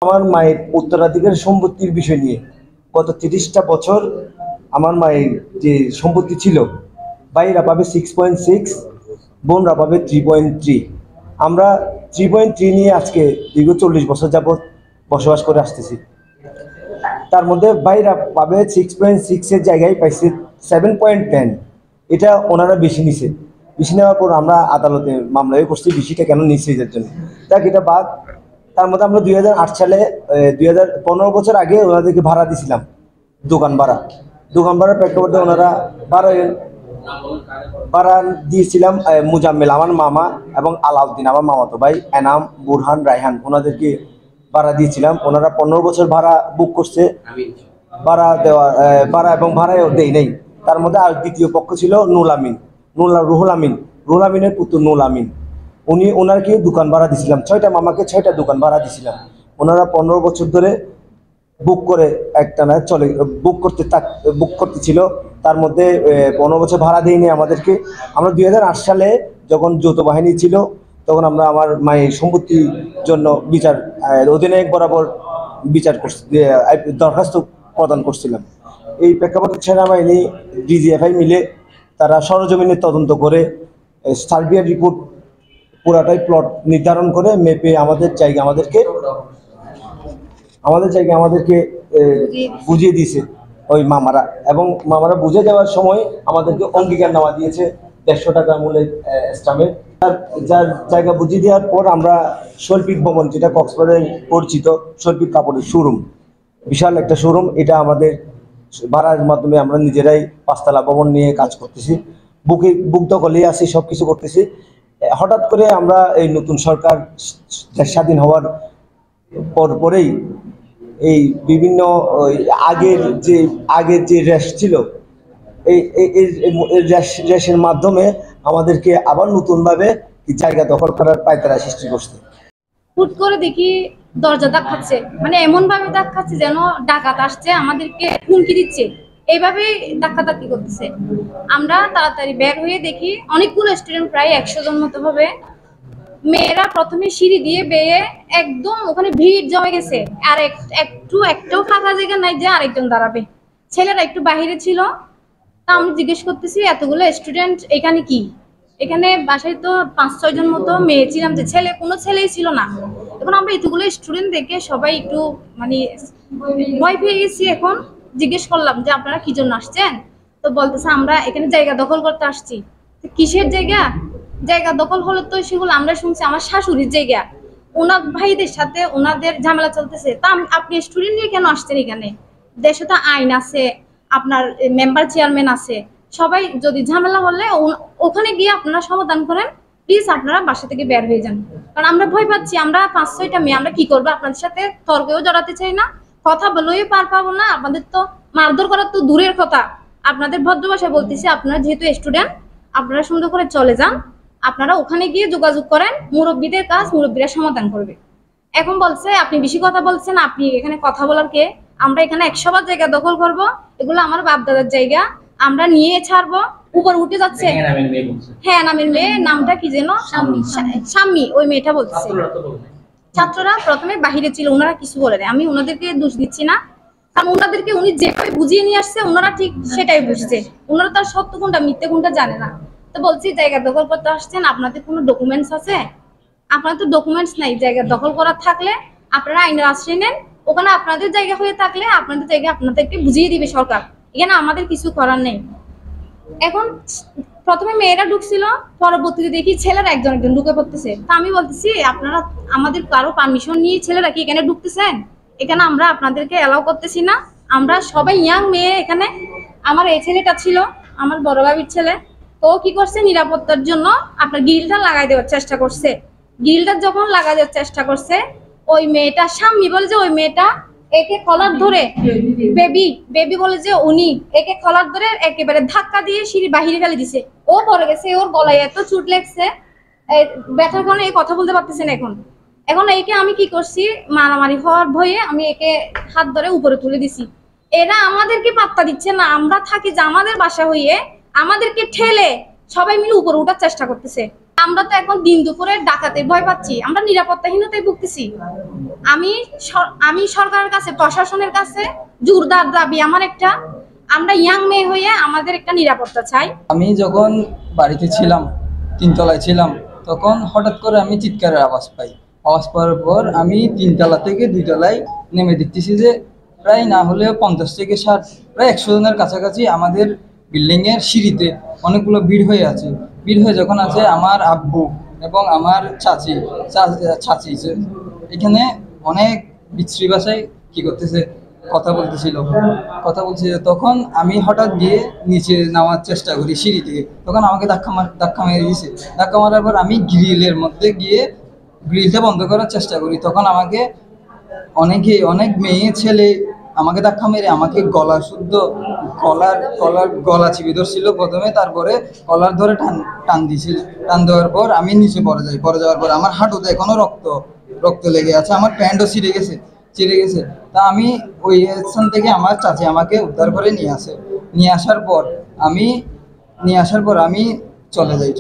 আমার মায়ের উত্তরাধিকার সম্পত্তির বিষয় নিয়ে গত 30টা বছর আমার মায়ের যে সম্পত্তি ছিল, ভাইরা পাবে 6.6, বোনরা পাবে 3.3। আমরা 3.3 নিয়ে আজকে দীর্ঘ 40 বছর যাবৎ বসবাস করে আসতেছি। তার মধ্যে ভাইরা পাবে 6.6 জায়গায় পাইছে 7.10। এটা ওনারা বেশি নিছে। বেশি নেওয়ার পর আমরা আদালতে মামলায় করছি বেশিটা কেন নিচ্ছে এদের জন্য। দেখ এটা বাদ। তার মধ্যে আমরা 2008 সালে 2015 বছর আগে ওনাদেরকে ভাড়া দিয়েছিলাম, দোকান ভাড়ার প্রেক্ষাপটে ওনারা ভাড়া দিয়েছিলাম। মুজাম্মেল আমার মামা এবং আলাউদ্দিন আমার মামাতো ভাই, এনাম, বুরহান, রায়হান ওনাদেরকে ভাড়া দিয়েছিলাম। ওনারা 15 বছর ভাড়া বুক করছে, ভাড়া এবং ভাড়াও দেয় নেই। তার মধ্যে আর দ্বিতীয় পক্ষ ছিল রুহুল আমিনের পুত্র নুল আমিন। ওনারকে দোকান ভাড়া দিয়েছিলাম, 6টা মামাকে 6টা দোকান ভাড়া দিয়েছিলাম। ওনারা 15 বছর ধরে বুক করে একটানা বুক করতেছিল। তার মধ্যে 15 বছর ভাড়া দেয়নি আমাদেরকে। আমরা 2008 সালে যখন যৌথ বাহিনী ছিল তখন আমরা আমার মায়ের সম্পত্তির জন্য বিচার অধিনায়ক বরাবর বিচার দরখাস্ত প্রদান করছিলাম। এই প্রেক্ষাপটে সেনাবাহিনী ডিজিএফআই মিলে তারা সরজমিনে তদন্ত করে সার্ভে রিপোর্ট পুরাটাই প্লট নির্ধারণ করে মেপে আমাদের জায়গা আমাদেরকে বুঝিয়ে দিয়েছে ওই মামারা। এবং মামারা বুঝে দেওয়ার সময় আমাদেরকে অঙ্গীকারনামা দিয়েছে 150 টাকা মূল্যের স্টাম্পের। যার জায়গা বুঝিয়ে দেওয়ার পর আমরা শৈল্পিক ভবন, যেটা কক্সবাজারে পরিচিত শৈল্পিক কাপড়ের শোরুম, বিশাল একটা শোরুম, এটা আমাদের ভাড়ার মাধ্যমে আমরা নিজেরাই 5তলা ভবন নিয়ে কাজ করতেছি। বুক দখলে আছি, সব কিছু করতেছি। হঠাৎ করে আমরা এই নতুন সরকার স্বাধীন হওয়ার পরেই এই বিভিন্ন আগের যে রেশ ছিল, এই রেশের মাধ্যমে আমাদেরকে আবার নতুনভাবে জায়গা দখল করার পায়তারা সৃষ্টি করছে। হুট করে দেখি দরজা ধাক্কাচ্ছে, মানে এমন ভাবে ধাক্কাচ্ছে যেন ডাকাত আসছে, আমাদেরকে হুমকি দিচ্ছে, এইভাবে ধাক্কাধাক্কি করতেছে। আমরা তাড়াতাড়ি বের হয়ে দেখি অনেকগুলো স্টুডেন্ট, প্রায় 100 জন মতো হবে। মেয়েরা প্রথমে সিঁড়ি দিয়ে বেয়ে একদম ওখানে ভিড় জমে গেছে, আর একটাও ফাঁকা জায়গা নাই যে আরেকজন দাঁড়াবে। ছেলেরা একটু বাহিরে ছিল। তা আমি জিজ্ঞেস করতেছি এতগুলো স্টুডেন্ট এখানে কি? এখানে বাসায় তো 5-6 জন মতো মেয়ে ছিলাম, যে কোনো ছেলেই ছিল না। এখন আমরা এতগুলো স্টুডেন্ট দেখে সবাই একটু মানে ভয় পেয়ে গেছি। এখন জিজ্ঞেস করলাম যে আপনারা কি জন্য আসছেন? তো বলতেছে আমরা এখানে জায়গা দখল করতে আসছি। কিসের জায়গা দখল হলো? তো সেগুলো আমরা শুনছি আমার শাশুড়ির জায়গা, ওনার ভাইদের সাথে ওনাদের ঝামেলা চলতেছে। তা আপনি স্টুডেন্ট নিয়ে কেন আসছেন এখানে? দেশে তো আইন আছে, আপনার মেম্বার চেয়ারম্যান আছে, সবাই যদি ঝামেলা হলে ওখানে গিয়ে আপনারা সমাধান করেন, প্লিজ আপনারা বাসা থেকে বের হয়ে যান। কারণ আমরা ভয় পাচ্ছি, আমরা 5-6টা মেয়ে, আমরা কি করবো? আপনাদের সাথে তর্কেও জড়াতে চাই না, কথা বলেও পার পাবো না। আপনাদের তো মারধর করার তো দূরের কথা, আপনাদের ভদ্র ভাষায় বলতেছি, আপনারা যেহেতু স্টুডেন্ট আপনারা সুন্দর করে চলে যান, আপনারা ওখানে গিয়ে যোগাযোগ করেন, মুরব্বীদের কাজ মুরব্বীরা সমাধান করবে। এখন বলছে আপনি বেশি কথা বলছেন, আপনি এখানে কথা বলার কে? আমরা এখানে 100 বার জায়গা দখল করব, এগুলো আমার বাপ দাদার জায়গা, আমরা নিয়ে ছাড়বো। উপর উঠে যাচ্ছে, হ্যাঁ নামের মেয়ে, নামটা কি যেন, শাম্মী, ওই মেয়েটা বলছে। ছাত্ররা প্রথমে বাহিরে ছিল, ওনারা কিছু বলে না, আমি ওনাদেরকে দোষ দিচ্ছি না, কারণ ওনাদেরকে উনি যেভাবে বুঝিয়ে নিয়ে আসছে ওনারা ঠিক সেটাই বুঝছে, ওনারা তার সত্য কোনটা মিথ্যে কোনটা জানে না। তো বলছি জায়গা দখল করতে আসছেন, আপনাদের কোনো ডকুমেন্টস আছে? আপনাদের তো ডকুমেন্টস নাই। জায়গা দখল করার থাকলে আপনারা আইনের আশ্রয় নেন, ওখানে আপনাদের জায়গা হয়ে থাকলে আপনাদের জায়গা আপনাদেরকে বুঝিয়ে দিবে সরকার, এখানে আমাদের কিছু করার নেই। এখন প্রথমে মেয়েরা ঢুকছিল, পরবর্তীতে দেখি ছেলেরা একজন ঢুকে পড়তেছে। তা আমি বলতেছি আপনারা আমাদের কারো পারমিশন নিয়ে ছেলেরা কি এখানে ঢুকতেছেন? এখানে আমরা আপনাদেরকে অ্যালাউ করতেছি না, আমরা সবাই ইয়াং মেয়ে। এখানে আমার এই ছেলেটা ছিল আমার বড় ভাবির ছেলে, তো কি করছে, নিরাপত্তার জন্য আপনার গ্রিলটা লাগাই দেওয়ার চেষ্টা করছে। গ্রিলটা যখন লাগাই দেওয়ার চেষ্টা করছে, ওই মেয়েটা শাম্মী বলে যে ওই মেয়েটা একে কলার ধরে, বেবি বলে যে উনি একে কলার ধরে একেবারে ধাক্কা দিয়ে সিঁড়ি বাহিরে ফেলে দিছে। ও পড়ে গেছে, ওর গলায় এত চোট লেগছে, ব্যথার কারণে এই কথা বলতে পারতেছে না। এখন একে আমি কি করছি, মারামারি হওয়ার ভয়ে আমি একে হাত ধরে উপরে তুলে দিছি। এরা আমাদেরকে পাত্তা দিচ্ছে না, আমরা থাকি যে আমাদের বাসা হইয়ে আমাদেরকে ঠেলে সবাই মিলে উপরে উঠার চেষ্টা করতেছে। আমরা তো এখন দিন দুপুরে ডাকাতে ভয় পাচ্ছি, আমরা নিরাপত্তাহীনতায় ভুগতেছি। আমি সরকারের কাছে, প্রশাসনের কাছে জোরদার দাবি আমার একটা, আমরা ইয়াং মেয়ে হয়ে আমাদের একটা নিরাপত্তা চাই। আমি যখন বাড়িতে ছিলাম, 3 তলায় ছিলাম, তখন হঠাৎ করে আমি চিৎকারের আওয়াজ পাই। আওয়াজ পাওয়ার পর আমি 3 তলা থেকে 2 তলায় নেমে দেখতেছি যে প্রায় না হলেও 50 থেকে 60, প্রায় 100 জনের কাছাকাছি আমাদের বিল্ডিংয়ের সিঁড়িতে অনেকগুলো ভিড় হয়ে আছে। ভিড় হয়ে যখন আছে, আমার আব্বু এবং আমার চাচি এখানে অনেক বিশ্রী ভাষায় কি করতেছে, কথা বলছিল। তখন আমি হঠাৎ গিয়ে নিচে নামার চেষ্টা করি সিঁড়ি থেকে, তখন আমাকে ধাক্কা মেরে দিয়েছে। ধাক্কা মারার পর আমি গ্রিলের মধ্যে গিয়ে গ্রিলটা বন্ধ করার চেষ্টা করি, তখন আমাকে অনেক মেয়ে ছেলে আমাকে ধাক্কা মেরে আমাকে গলা চিপে ধরছিল প্রথমে, তারপরে কলার ধরে টান দিয়েছিল। টান দেওয়ার পর আমি নিচে পড়ে যাওয়ার পর আমার হাঁটুতে এখনো রক্ত লেগে আছে, আমার প্যান্টও ছিঁড়ে গেছে। তা আমি ওই স্থান থেকে আমার চাচি আমাকে উদ্ধার করে নিয়ে আসার পর আমি চলে যাই।